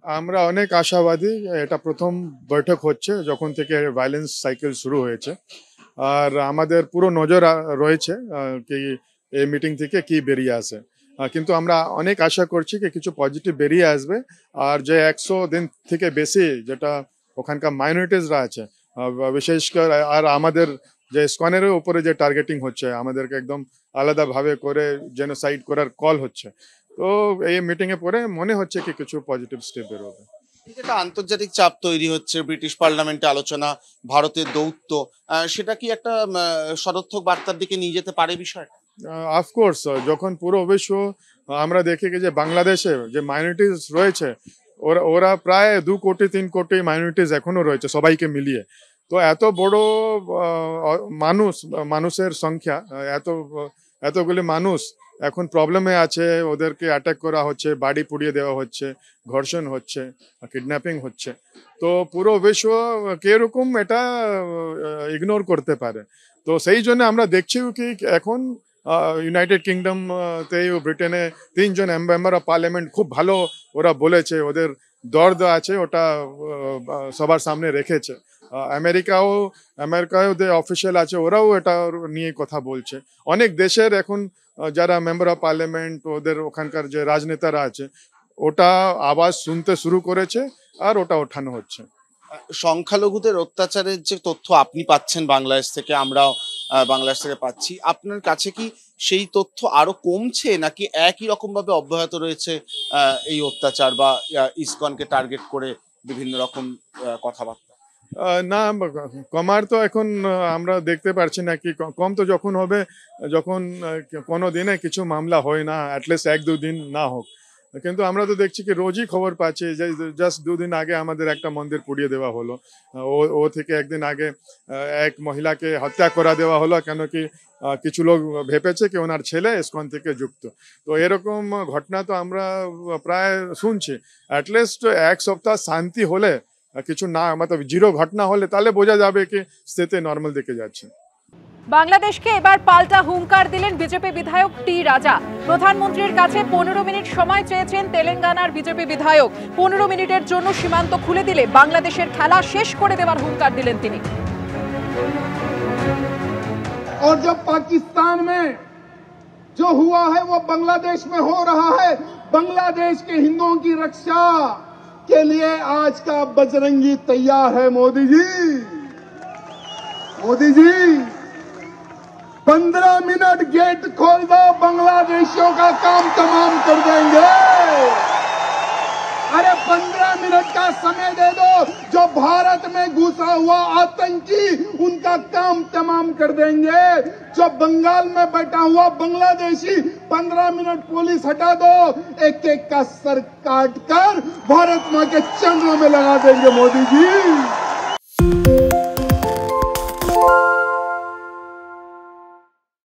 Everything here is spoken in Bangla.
আমরা অনেক আশাবাদী। এটা প্রথম বৈঠক হচ্ছে যখন থেকে ভায়োলেন্স সাইকেল শুরু হয়েছে। আর আমাদের পুরো নজর রয়েছে কি এই মিটিং থেকে কি বেরিয়ে আসে। কিন্তু আমরা অনেক আশা করছি কি কিছু পজিটিভ বেরিয়ে আসবে। আর যে 100 দিন থেকে বেশি যেটা ওখানকার মাইনরিটিসরা আছে, বিশেষ করে আর আমাদের যে ইসকনের উপরে যে টার্গেটিং হচ্ছে, আমাদেরকে একদম আলাদাভাবে করে জেনোসাইড করার কল হচ্ছে। তো এই মিটিং এ পরে মনে হচ্ছে কি কিছু পজিটিভ স্টেপ বেরোবে। একটা আন্তর্জাতিক চাপ তৈরি হচ্ছে, ব্রিটিশ পার্লামেন্টে আলোচনা, ভারতের দৌত্য, সেটা কি একটা সদর্থক বার্তার দিকে নিয়ে যেতে পারে বিষয়? অফকোর্স যখন পুরো বিশ্ব আমরা দেখি কি যে বাংলাদেশে যে মাইনরিটিস রয়েছে, ওরা ওরা প্রায় 2 কোটি 3 কোটি মাইনরিটিস এখনো রয়েছে সবাইকে মিলিয়ে। তো এত বড় মানুষের সংখ্যা, এতগুলি মানুষ এখন প্রবলেমে আছে। ওদেরকে অ্যাটাক করা হচ্ছে, বাড়ি পুড়িয়ে দেওয়া হচ্ছে, ধর্ষণ হচ্ছে, কিডন্যাপিং হচ্ছে। তো পুরো বিশ্ব কিরকম এটা ইগনোর করতে পারে? তো সেই জন্য আমরা দেখছি কি এখন ইউনাইটেড কিংডম তে ব্রিটেনে 3 জন মেম্বার অফ পার্লামেন্ট খুব ভালো ওরা বলেছে, ওদের দর্দ আছে ওটা সবার সামনে রেখেছে। আমেরিকাও যে অফিসিয়াল আছে ওরাও এটা নিয়ে কথা বলছে। অনেক দেশের এখন যারা মেম্বার অফ পার্লামেন্ট, ওদের ওখানকার যে রাজনেতারা আছে, ওটা আওয়াজ শুনতে শুরু করেছে আর ওটা ওঠানো হচ্ছে। সংখ্যালঘুদের অত্যাচারের যে তথ্য আপনি পাচ্ছেন বাংলাদেশ থেকে, আমরাও বাংলাদেশ থেকে পাচ্ছি, আপনার কাছে কি সেই তথ্য আরো কমছে নাকি একই রকম ভাবে অব্যাহত রয়েছে এই অত্যাচার বা ইসকনকে টার্গেট করে বিভিন্ন রকম কথাবার্তা? না, কমার তো এখন আমরা দেখতে পারছি না। কি কম তো যখন হবে যখন কোনো দিনে কিছু মামলা হয় না, অ্যাটলিস্ট 1-2 দিন না হোক। কিন্তু আমরা তো দেখছি কি রোজই খবর পাচ্ছি যে জাস্ট 2 দিন আগে আমাদের একটা মন্দির পুড়িয়ে দেওয়া হলো। ও থেকে একদিন আগে এক মহিলাকে হত্যা করা দেওয়া হলো, কেন কি কিছু লোক ভেবেছে কি ওনার ছেলে ইসকন থেকে যুক্ত। তো এরকম ঘটনা তো আমরা প্রায় শুনছি। অ্যাটলিস্ট 1 সপ্তাহ শান্তি হলে, কিছু না मतलब জিরো ঘটনা হলে তাহলে বোঝা যাবে কি স্থিতি নর্মাল দিকে যাচ্ছে। বাংলাদেশকে এবার পাল্টা হুঙ্কার দিলেন বিজেপি বিধায়ক টি রাজা। প্রধানমন্ত্রীর কাছে 15 মিনিট সময় চেয়েছেন তেলেঙ্গানার বিজেপি বিধায়ক। 15 মিনিটের জন্য সীমান্ত খুলে দিলে বাংলাদেশের খেলা শেষ করে দেওয়ার হুঙ্কার দিলেন তিনি। और जब पाकिस्तान में जो हुआ है वो बांग्लादेश में हो रहा है, बांग्लादेश के हिंदुओं की रक्षा के लिए आज का बजरंगी तैयार है। मोदी जी 15 मिनट गेट खोल दो, बांग्लादेशियों का काम तमाम कर देंगे। अरे 15 मिनट का समय दे दो, जो भारत में घुसा हुआ आतंकी उनका काम तमाम कर देंगे। जो बंगाल में बैठा हुआ बांग्लादेशी 15 मिनट पुलिस हटा दो, एक एक का सर काट कर भारत मां के चरणों में लगा देंगे। मोदी जी